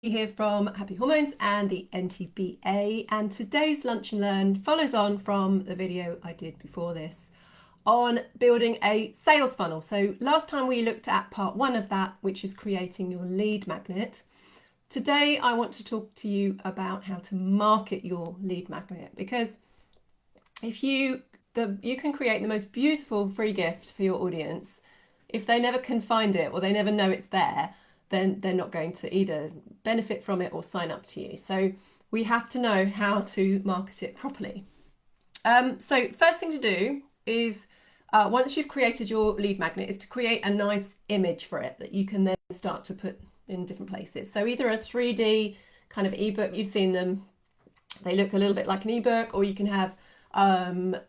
Here from Happy Hormones and the NTBA, and today's Lunch and Learn follows on from the video I did before this on building a sales funnel. So last time we looked at part one of that, which is creating your lead magnet. Today I want to talk to you about how to market your lead magnet, because if you can create the most beautiful free gift for your audience, if they never can find it or they never know it's there, then they're not going to either benefit from it or sign up to you. So we have to know how to market it properly. So first thing to do is, once you've created your lead magnet, is to create a nice image for it that you can then start to put in different places. So either a 3D kind of ebook, you've seen them, they look a little bit like an ebook, or you can have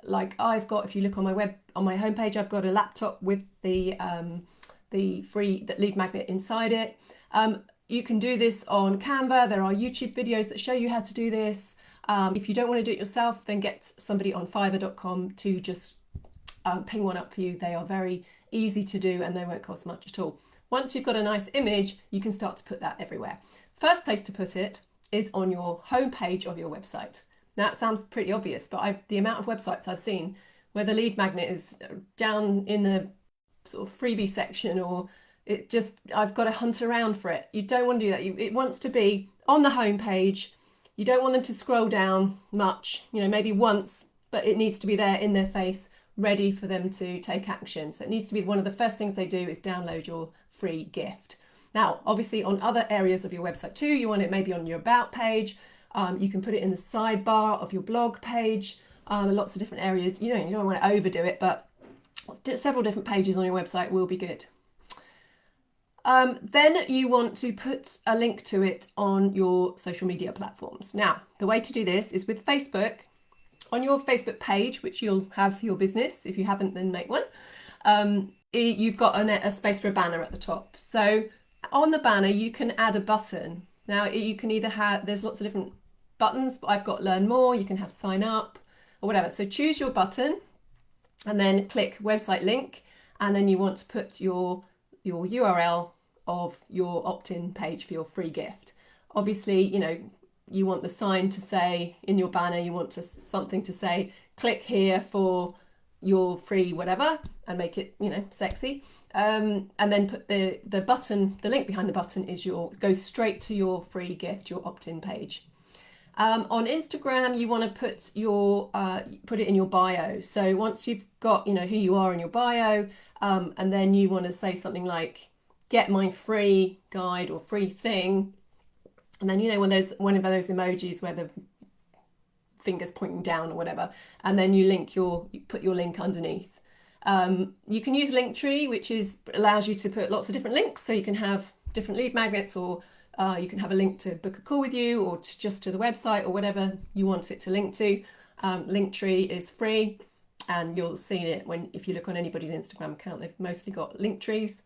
like I've got, if you look on my homepage, I've got a laptop with the free lead magnet inside it. You can do this on Canva. There are YouTube videos that show you how to do this. If you don't want to do it yourself, then get somebody on fiverr.com to just ping one up for you. They are very easy to do and they won't cost much at all. Once you've got a nice image, you can start to put that everywhere. First place to put it is on your homepage of your website. Now, it sounds pretty obvious, but the amount of websites I've seen where the lead magnet is down in the sort of freebie section, or I've got to hunt around for it. You don't want to do that. It wants to be on the homepage. You don't want them to scroll down much, maybe once, but it needs to be there in their face, ready for them to take action. So it needs to be one of the first things they do is download your free gift. Now, obviously on other areas of your website too, you want it maybe on your about page. You can put it in the sidebar of your blog page, lots of different areas. You don't want to overdo it, but several different pages on your website will be good. Then you want to put a link to it on your social media platforms. Now, the way to do this is with Facebook. On your Facebook page, which you'll have for your business, if you haven't, then make one. You've got a space for a banner at the top. So on the banner, you can add a button. Now, you can either there's lots of different buttons, but I've got learn more, you can have sign up or whatever. So choose your button and then click website link, and then you want to put your URL of your opt-in page for your free gift. Obviously, you want the sign to say in your banner, you want something to say, click here for your free whatever, and make it, sexy. And then put the button, the link behind the button goes straight to your free gift, your opt-in page. On Instagram, you want to put it in your bio. So once you've got, who you are in your bio, and then you want to say something like, get my free guide or free thing. And then, one of those emojis where the finger's pointing down or whatever, and then you put your link underneath. You can use Linktree, which allows you to put lots of different links. So you can have different lead magnets, or you can have a link to book a call with you, or just to the website, or whatever you want it to link to. Linktree is free, and you'll see it if you look on anybody's Instagram account. They've mostly got Linktrees,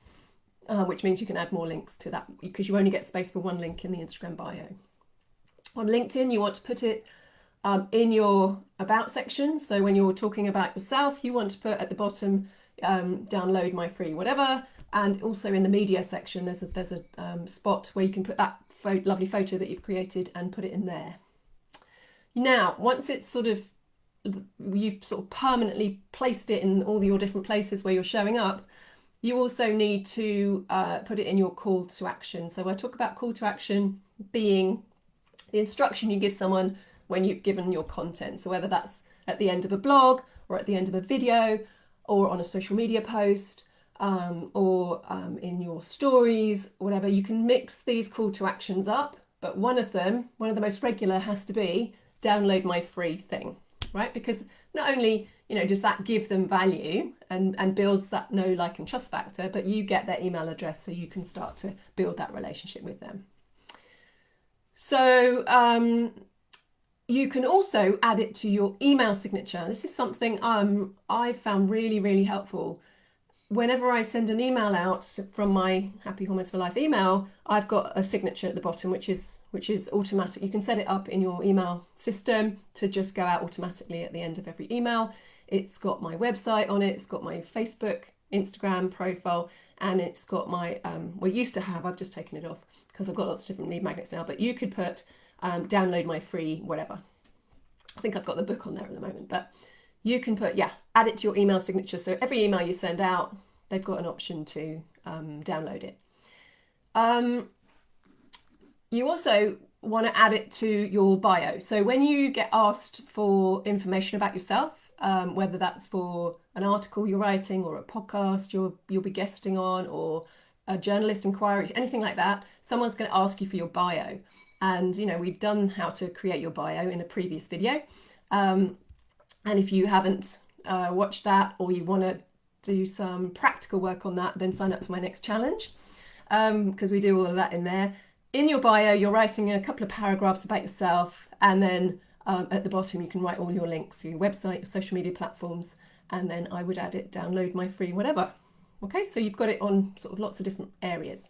which means you can add more links to that, because you only get space for one link in the Instagram bio. On LinkedIn, you want to put it in your about section. So when you're talking about yourself, you want to put at the bottom, download my free whatever. And also in the media section, there's a spot where you can put that lovely photo that you've created and put it in there. Now, once it's you've sort of permanently placed it in all your different places where you're showing up, you also need to put it in your call to action. So I talk about call to action being the instruction you give someone when you've given your content. So whether that's at the end of a blog, or at the end of a video, or on a social media post, or in your stories, whatever, you can mix these call to actions up. But one of the most regular has to be download my free thing, right? Because not only, does that give them value and builds that know, like, and trust factor, but you get their email address so you can start to build that relationship with them. So you can also add it to your email signature. This is something I've found really, really helpful. Whenever I send an email out from my Happy Hormones for Life email, I've got a signature at the bottom, which is automatic. You can set it up in your email system to just go out automatically at the end of every email. It's got my website on it. It's got my Facebook, Instagram profile, and it's got my, used to have, I've just taken it off, because I've got lots of different lead magnets now, but you could put download my free whatever. I think I've got the book on there at the moment, but you can put, add it to your email signature. So every email you send out, they've got an option to download it. You also want to add it to your bio. So when you get asked for information about yourself, whether that's for an article you're writing or a podcast you'll be guesting on, or a journalist inquiry, anything like that, someone's going to ask you for your bio. And, we've done how to create your bio in a previous video. And if you haven't watched that, or you want to do some practical work on that, then sign up for my next challenge, because we do all of that in there. In your bio, you're writing a couple of paragraphs about yourself, and then at the bottom you can write all your links to your website, your social media platforms, and then I would add it, download my free whatever. Okay, so you've got it on sort of lots of different areas.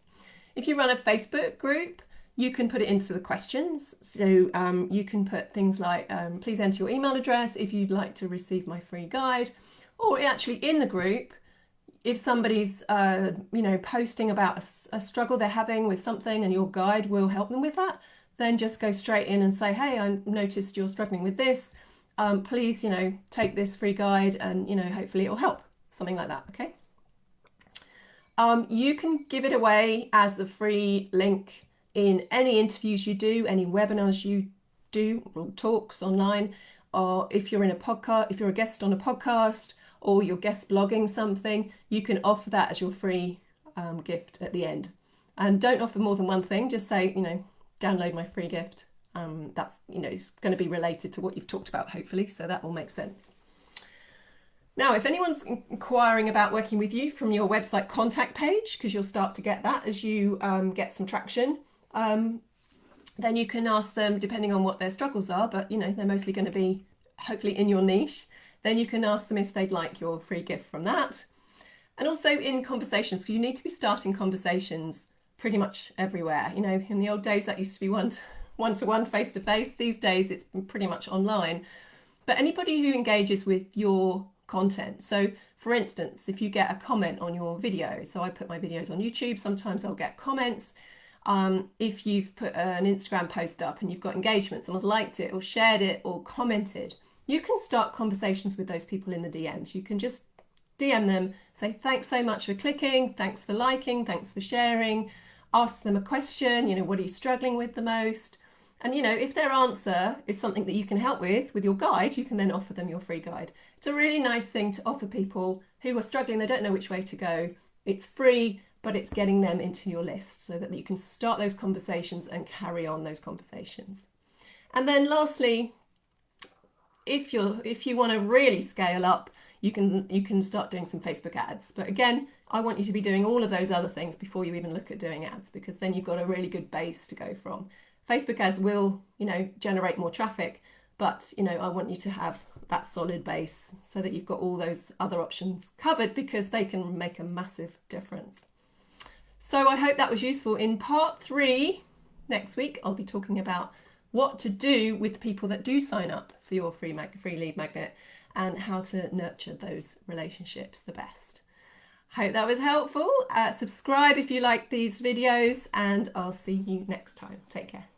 If you run a Facebook group, you can put it into the questions. So you can put things like, please enter your email address if you'd like to receive my free guide. Or actually in the group, if somebody's, posting about a struggle they're having with something and your guide will help them with that, then just go straight in and say, hey, I noticed you're struggling with this. Please, take this free guide and, hopefully it'll help. Something like that, okay? You can give it away as a free link in any interviews you do, any webinars you do, or talks online, or if you're in a podcast, if you're a guest on a podcast, or you're guest blogging something, you can offer that as your free gift at the end. And don't offer more than one thing. Just say, download my free gift. That's, it's going to be related to what you've talked about, hopefully, so that will make sense. Now, if anyone's inquiring about working with you from your website contact page, because you'll start to get that as you get some traction, then you can ask them, depending on what their struggles are, but they're mostly going to be hopefully in your niche, then you can ask them if they'd like your free gift from that. And also in conversations, because you need to be starting conversations pretty much everywhere. In the old days that used to be one-to-one, face-to-face. These days it's pretty much online. But anybody who engages with your content. So for instance, if you get a comment on your video, so I put my videos on YouTube, sometimes I'll get comments. If you've put an Instagram post up and you've got engagement, someone's liked it or shared it or commented, you can start conversations with those people in the DMs. You can just DM them, say, thanks so much for clicking, thanks for liking, thanks for sharing, ask them a question, what are you struggling with the most? And, if their answer is something that you can help with your guide, you can then offer them your free guide. It's a really nice thing to offer people who are struggling, they don't know which way to go. It's free, but it's getting them into your list so that you can start those conversations and carry on those conversations. And then lastly, if you want to really scale up, you can start doing some Facebook ads. But again, I want you to be doing all of those other things before you even look at doing ads, because then you've got a really good base to go from. Facebook ads will, generate more traffic, but, I want you to have that solid base so that you've got all those other options covered, because they can make a massive difference. So I hope that was useful. In part 3 next week, I'll be talking about what to do with the people that do sign up for your free lead magnet and how to nurture those relationships the best. Hope that was helpful. Subscribe if you like these videos, and I'll see you next time. Take care.